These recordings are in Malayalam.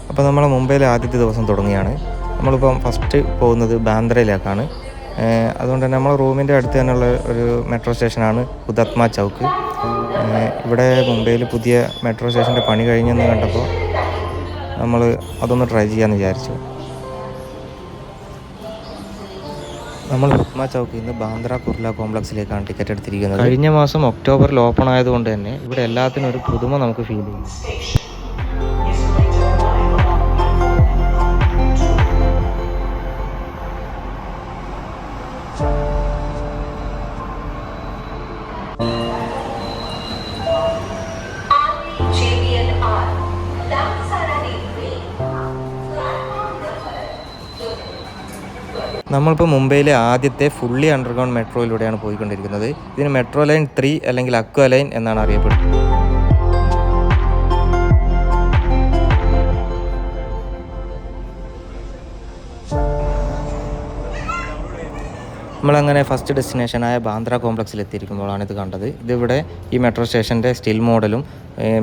അപ്പോൾ നമ്മൾ മുംബൈയിലെ ആദ്യത്തെ ദിവസം തുടങ്ങിയാണ്. നമ്മളിപ്പം ഫസ്റ്റ് പോകുന്നത് ബാന്ദ്രയിലേക്കാണ്. അതുകൊണ്ട് തന്നെ നമ്മൾ റൂമിൻ്റെ അടുത്ത് തന്നെയുള്ള ഒരു മെട്രോ സ്റ്റേഷനാണ് ഹുതാത്മ ചൗക്ക്. ഇവിടെ മുംബൈയിൽ പുതിയ മെട്രോ സ്റ്റേഷൻ്റെ പണി കഴിഞ്ഞെന്ന് കണ്ടപ്പോൾ നമ്മൾ അതൊന്ന് ട്രൈ ചെയ്യാമെന്ന് വിചാരിച്ചു. നമ്മൾ ഹുത്മ ചൗക്കിൽ നിന്ന് ബാന്ദ്ര കുർല കോംപ്ലക്സിലേക്കാണ് ടിക്കറ്റ് എടുത്തിരിക്കുന്നത്. കഴിഞ്ഞ മാസം ഒക്ടോബറിൽ ഓപ്പൺ ആയതുകൊണ്ട് തന്നെ ഇവിടെ എല്ലാത്തിനും ഒരു പുതുമ നമുക്ക് ഫീൽ ചെയ്യും. നമ്മളിപ്പോൾ മുംബൈയിലെ ആദ്യത്തെ ഫുള്ളി അണ്ടർഗ്രൗണ്ട് മെട്രോയിലൂടെയാണ് പോയിക്കൊണ്ടിരിക്കുന്നത്. ഇതിന് മെട്രോ ലൈൻ 3 അല്ലെങ്കിൽ അക്വ ലൈൻ എന്നാണ് അറിയപ്പെടുന്നത്. നമ്മളങ്ങനെ ഫസ്റ്റ് ഡെസ്റ്റിനേഷനായ ബാന്ദ്ര കോംപ്ലക്സിൽ എത്തിയിരിക്കുമ്പോഴാണ് ഇത് കണ്ടത്. ഇതിവിടെ ഈ മെട്രോ സ്റ്റേഷൻ്റെ സ്റ്റിൽ മോഡലും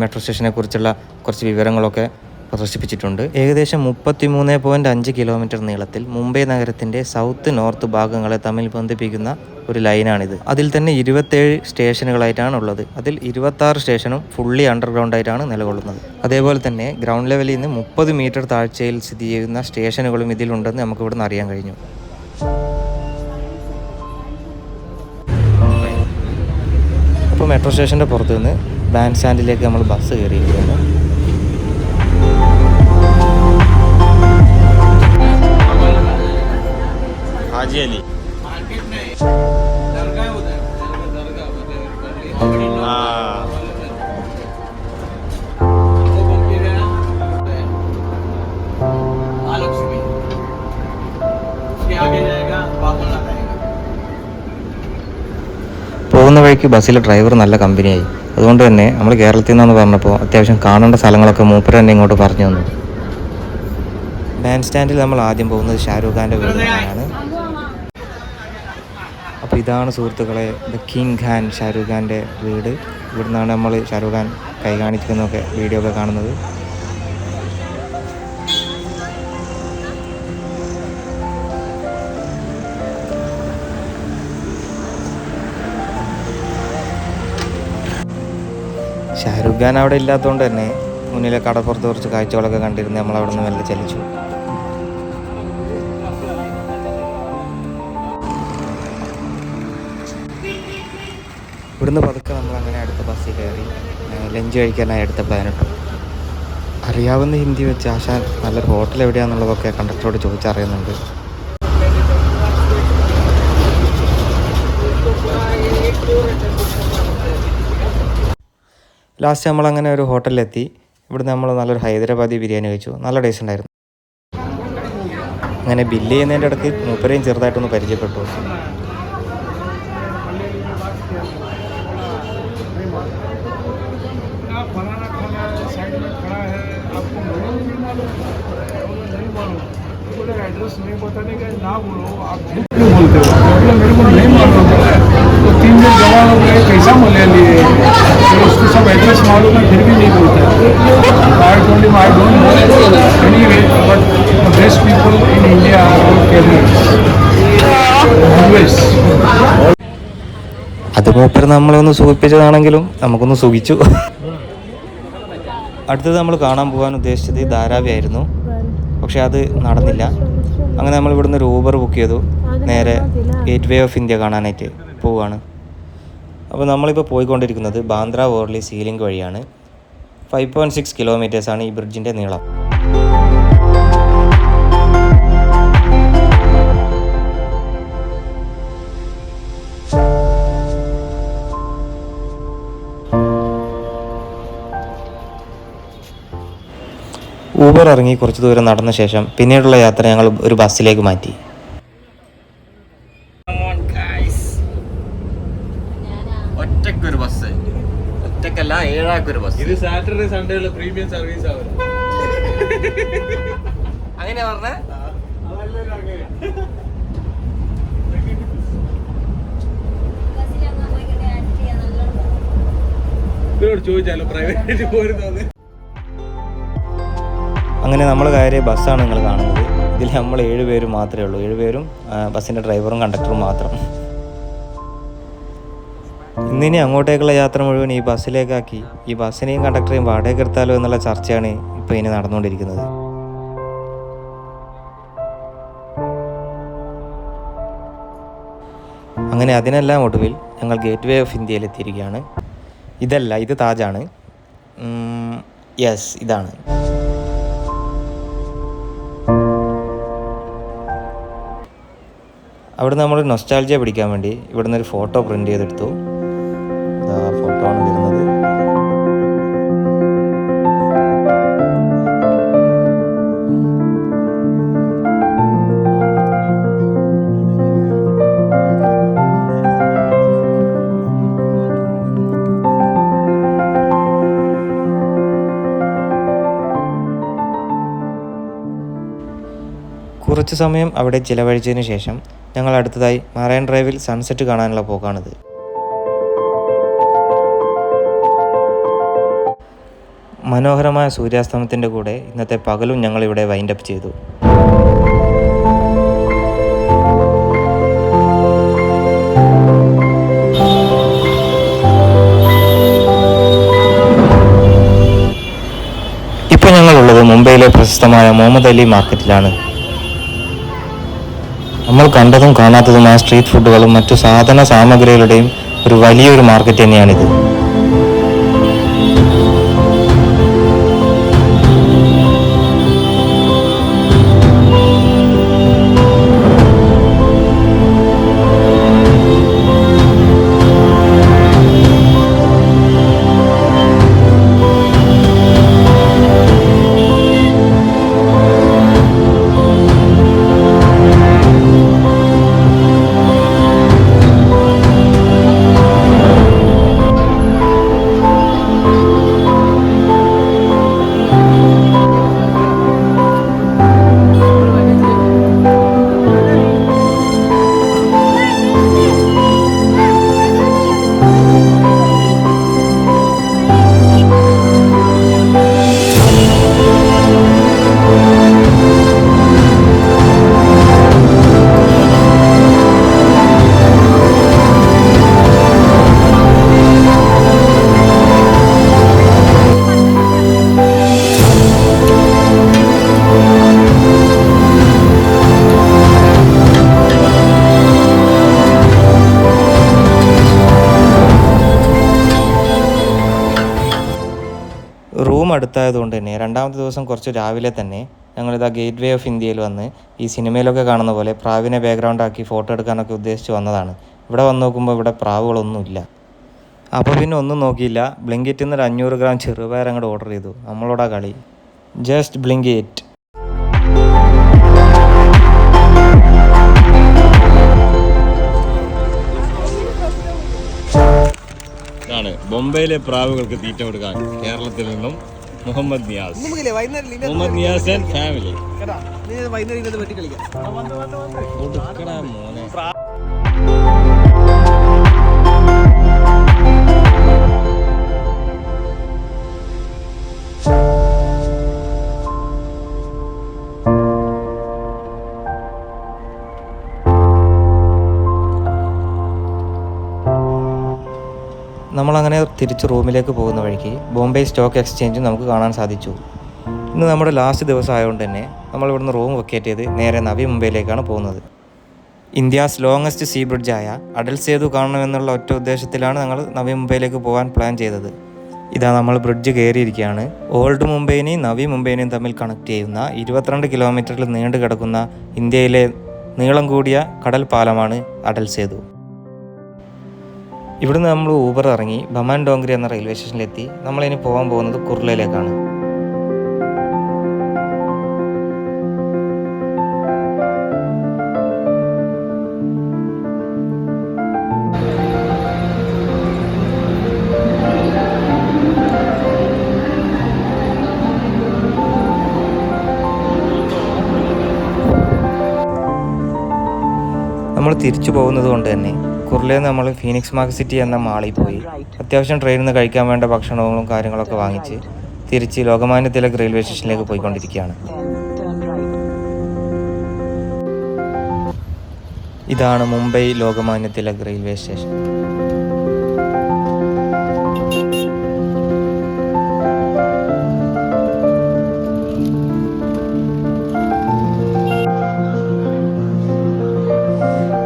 മെട്രോ സ്റ്റേഷനെ കുറിച്ചുള്ള കുറച്ച് വിവരങ്ങളൊക്കെ പ്രദർശിപ്പിച്ചിട്ടുണ്ട്. ഏകദേശം 33.5 കിലോമീറ്റർ നീളത്തിൽ മുംബൈ നഗരത്തിൻ്റെ സൗത്ത് നോർത്ത് ഭാഗങ്ങളെ തമ്മിൽ ബന്ധിപ്പിക്കുന്ന ഒരു ലൈനാണിത്. അതിൽ തന്നെ 27 സ്റ്റേഷനുകളായിട്ടാണ് ഉള്ളത്. അതിൽ 26 സ്റ്റേഷനും ഫുള്ളി അണ്ടർഗ്രൗണ്ട് ആയിട്ടാണ് നിലകൊള്ളുന്നത്. അതേപോലെ തന്നെ ഗ്രൗണ്ട് ലെവലിൽ നിന്ന് 30 മീറ്റർ താഴ്ചയിൽ സ്ഥിതി ചെയ്യുന്ന സ്റ്റേഷനുകളും ഇതിലുണ്ടെന്ന് നമുക്ക് ഇവിടുന്ന് അറിയാൻ കഴിഞ്ഞു. അപ്പോൾ മെട്രോ സ്റ്റേഷൻ്റെ പുറത്ത് നിന്ന് ബാൻഡ് സ്റ്റാൻഡിലേക്ക് നമ്മൾ ബസ് കയറിയിരിക്കുന്നു. പോകുന്ന വഴിക്ക് ബസ്സിൽ ഡ്രൈവർ നല്ല കമ്പനിയായി. അതുകൊണ്ട് തന്നെ നമ്മൾ കേരളത്തിൽ നിന്നാന്ന് പറഞ്ഞപ്പോൾ അത്യാവശ്യം കാണേണ്ട സ്ഥലങ്ങളൊക്കെ മൂപ്പര് തന്നെ ഇങ്ങോട്ട് പറഞ്ഞു തന്നു. ബാൻഡ് സ്റ്റാൻഡിൽ നമ്മൾ ആദ്യം പോകുന്നത് ഷാരൂഖ് ഖാൻ്റെ വീട് തന്നെയാണ്. അപ്പോൾ ഇതാണ് സുഹൃത്തുക്കളെ ദ കിങ് ഖാൻ, ഷാരൂഖ് ഖാൻ്റെ വീട്. ഇവിടുന്നാണ് നമ്മൾ ഷാരൂഖ് ഖാൻ കൈ കാണിക്കുന്നതൊക്കെ വീഡിയോ ഒക്കെ കാണുന്നത്. ഷാരൂഖ് ഖാൻ അവിടെ ഇല്ലാത്തതുകൊണ്ട് തന്നെ മുന്നിലെ കടപ്പുറത്ത് കുറച്ച് കാഴ്ചകളൊക്കെ കണ്ടിരുന്ന് നമ്മൾ അവിടെ നിന്ന് മെല്ലെ ചലിച്ചു. ഇവിടുന്ന് പതുക്കെ നമ്മൾ അങ്ങനെ അടുത്ത ബസ്സിൽ കയറി ലഞ്ച് കഴിക്കാനായി അടുത്ത പ്ലാനിട്ടു. അറിയാവുന്ന ഹിന്ദി വെച്ച് ആശാൻ നല്ലൊരു ഹോട്ടൽ എവിടെയാണെന്നുള്ളതൊക്കെ കണ്ടക്ടറോട് ചോദിച്ചറിയുന്നുണ്ട്. ലാസ്റ്റ് നമ്മളങ്ങനെ ഒരു ഹോട്ടലിലെത്തി. ഇവിടുന്ന് നമ്മൾ നല്ലൊരു ഹൈദരാബാദി ബിരിയാണി കഴിച്ചു. നല്ല ടേസ്റ്റ് ഉണ്ടായിരുന്നു. അങ്ങനെ ബില്ല് ചെയ്യുന്നതിൻ്റെ ഇടയ്ക്ക് മൂപ്പരെയും ചെറുതായിട്ടൊന്ന് പരിചയപ്പെട്ടു. उसको सब एड्रेस मालूम है फिर भी नहीं बोलता है. I told him I don't know anyway, but the best people in India are all Kerala. Always. അത് മൂപ്പർ നമ്മളൊന്ന് സുഖിപ്പിച്ചതാണെങ്കിലും നമുക്കൊന്ന് സുഖിച്ചു. അടുത്തത് നമ്മൾ കാണാൻ പോകാൻ ഉദ്ദേശിച്ചത് ധാരാവി ആയിരുന്നു. പക്ഷെ അത് നടന്നില്ല. അങ്ങനെ നമ്മൾ ഇവിടുന്ന് ഒരു ഊബർ ബുക്ക് ചെയ്തു. നേരെ ഗേറ്റ് വേ ഓഫ് ഇന്ത്യ കാണാനായിട്ട് പോവുകയാണ്. അപ്പോൾ നമ്മളിപ്പോൾ പോയിക്കൊണ്ടിരിക്കുന്നത് ബാന്ദ്ര വോർലി സീലിംഗ് വഴിയാണ്. 5.6 കിലോമീറ്റേഴ്സാണ് ഈ ബ്രിഡ്ജിൻ്റെ നീളം. ഊബർ ഇറങ്ങി കുറച്ച് ദൂരം നടന്ന ശേഷം പിന്നീടുള്ള യാത്ര ഞങ്ങൾ ഒരു ബസ്സിലേക്ക് മാറ്റി. ഒറ്റക്കൊരു ബസ്, ഒറ്റക്കല്ല 7 ആൾക്കൊരു ബസ്. ഇത് സാറ്റർഡേ സൺഡേ ഉള്ള പ്രീമിയം സർവീസ് ആവും. അങ്ങനെയാ പറഞ്ഞേ. ഇവരോട് ചോദിച്ചാലോ പ്രൈവറ്റ് പോരുന്നത്. അങ്ങനെ നമ്മൾ കയറിയ ബസ്സാണ് നിങ്ങൾ കാണുന്നത്. ഇതിൽ നമ്മൾ 7 പേര് മാത്രമേ ഉള്ളൂ. 7 പേരും ബസ്സിൻ്റെ ഡ്രൈവറും കണ്ടക്ടറും മാത്രം. ഇന്നിനി അങ്ങോട്ടേക്കുള്ള യാത്ര മുഴുവൻ ഈ ബസ്സിലേക്കാക്കി ഈ ബസ്സിനെയും കണ്ടക്ടറെയും വാടകയ്ക്ക് എടുത്താലോ എന്നുള്ള ചർച്ചയാണ് ഇപ്പോൾ ഇനി നടന്നുകൊണ്ടിരിക്കുന്നത്. അങ്ങനെ അതിനെല്ലാം ഒടുവിൽ ഞങ്ങൾ ഗേറ്റ് വേ ഓഫ് ഇന്ത്യയിൽ എത്തിയിരിക്കുകയാണ്. ഇത് താജാണ്. യെസ്, ഇതാണ്. അവിടെ നമ്മൾ നൊസ്റ്റാൾജിയ പിടിക്കാൻ വേണ്ടി ഇവിടുന്ന് ഒരു ഫോട്ടോ പ്രിൻ്റ് ചെയ്തെടുത്തു. ഫോട്ടോ ആണ് വരുന്നത്. കുറച്ച് സമയം അവിടെ ചിലവഴിച്ചതിന് ശേഷം ഞങ്ങൾ അടുത്തതായി മറൈൻ ഡ്രൈവിൽ സൺസെറ്റ് കാണാനുള്ള പോക്കാണിത്. മനോഹരമായ സൂര്യാസ്തമത്തിൻ്റെ കൂടെ ഇന്നത്തെ പകലും ഞങ്ങളിവിടെ വൈൻഡപ്പ് ചെയ്തു. ഇപ്പോൾ ഞങ്ങളുള്ളത് മുംബൈയിലെ പ്രശസ്തമായ മുഹമ്മദ് അലി മാർക്കറ്റിലാണ്. നമ്മൾ കണ്ടതും കാണാത്തതുമായ സ്ട്രീറ്റ് ഫുഡുകളും മറ്റു സാധന സാമഗ്രികളുടെയും ഒരു വലിയൊരു മാർക്കറ്റ് തന്നെയാണിത്. റൂം അടുത്തായതുകൊണ്ട് തന്നെ രണ്ടാമത്തെ ദിവസം കുറച്ച് രാവിലെ തന്നെ ഞങ്ങളിതാ ഗേറ്റ് വേ ഓഫ് ഇന്ത്യയിൽ വന്ന് ഈ സിനിമയിലൊക്കെ കാണുന്ന പോലെ പ്രാവിനെ ബാക്ക്ഗ്രൗണ്ട് ആക്കി ഫോട്ടോ എടുക്കാനൊക്കെ ഉദ്ദേശിച്ച് വന്നതാണ്. ഇവിടെ വന്ന് നോക്കുമ്പോൾ ഇവിടെ പ്രാവുകളൊന്നുമില്ല. അപ്പോൾ പിന്നെ ഒന്നും നോക്കിയില്ല, ബ്ലിങ്കിറ്റിൽ നിന്ന് ഒരു 500 ഗ്രാം ചെറുപയർ അങ്ങോട്ട് ഓർഡർ ചെയ്തു. നമ്മളോടാ കളി. Just Blinkit. ഇതാണ് ബോംബെയിലെ പ്രാവുകൾക്ക് തീറ്റ കൊടുക്കാൻ കേരളത്തിൽ നിന്നും മുഹമ്മദ് നിയാസ് ആൻഡ് ഫാമിലി. മോനെ നമ്മളങ്ങനെ തിരിച്ച് റൂമിലേക്ക് പോകുന്ന വഴിക്ക് ബോംബെ സ്റ്റോക്ക് എക്സ്ചേഞ്ച് നമുക്ക് കാണാൻ സാധിച്ചു. ഇന്ന് നമ്മുടെ ലാസ്റ്റ് ദിവസം ആയതുകൊണ്ട് തന്നെ നമ്മൾ ഇവിടുന്ന് റൂം വെക്കേറ്റ് ചെയ്ത് നേരെ നവി മുംബൈയിലേക്കാണ് പോകുന്നത്. ഇന്ത്യാസ് ലോങ്ങസ്റ്റ് സീ ബ്രിഡ്ജായ അടൽ സേതു കാണണമെന്നുള്ള ഒറ്റ ഉദ്ദേശത്തിലാണ് ഞങ്ങൾ നവി മുംബൈയിലേക്ക് പോകാൻ പ്ലാൻ ചെയ്തത്. ഇതാ നമ്മൾ ബ്രിഡ്ജ് കയറിയിരിക്കുകയാണ്. ഓൾഡ് മുംബൈനെയും നവി മുംബൈനെയും തമ്മിൽ കണക്ട് ചെയ്യുന്ന 22 കിലോമീറ്ററിൽ നീണ്ടു കിടക്കുന്ന ഇന്ത്യയിലെ നീളം കൂടിയ കടൽ പാലമാണ് അടൽ സേതു. ഇവിടുന്ന് നമ്മൾ ഊബർ ഇറങ്ങി ബമാൻ ഡോങ്ക്രി എന്ന റെയിൽവേ സ്റ്റേഷനിലെത്തി. നമ്മളിനി പോകാൻ പോകുന്നത് കുർലയിലേക്കാണ്. നമ്മൾ തിരിച്ചു പോകുന്നത് കൊണ്ട് തന്നെ കുർലയിൽ നമ്മൾ ഫീനിക്സ് മാർക്ക് സിറ്റി എന്ന മാളിൽ പോയി അത്യാവശ്യം ട്രെയിനിൽ നിന്ന് കഴിക്കാൻ വേണ്ട ഭക്ഷണങ്ങളും കാര്യങ്ങളൊക്കെ വാങ്ങിച്ച് തിരിച്ച് ലോകമാന്യ തിലക് റെയിൽവേ സ്റ്റേഷനിലേക്ക് പോയിക്കൊണ്ടിരിക്കുകയാണ്. ഇതാണ് മുംബൈ ലോകമാന്യ തിലക് റെയിൽവേ സ്റ്റേഷൻ.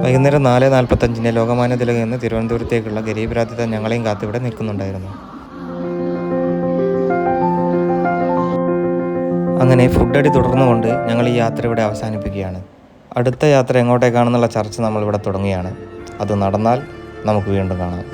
വൈകുന്നേരം 4:45 ലോകമാന്യ തിലക് നിന്ന് തിരുവനന്തപുരത്തേക്കുള്ള ഗരീബ് രാധിത ഞങ്ങളെയും കാത്തിവിടെ നിൽക്കുന്നുണ്ടായിരുന്നു. അങ്ങനെ ഫുഡ് അടി തുടർന്നുകൊണ്ട് ഞങ്ങൾ ഈ യാത്ര ഇവിടെ അവസാനിപ്പിക്കുകയാണ്. അടുത്ത യാത്ര എങ്ങോട്ടേക്കാണെന്നുള്ള ചർച്ച നമ്മളിവിടെ തുടങ്ങുകയാണ്. അത് നടന്നാൽ നമുക്ക് വീണ്ടും കാണാം.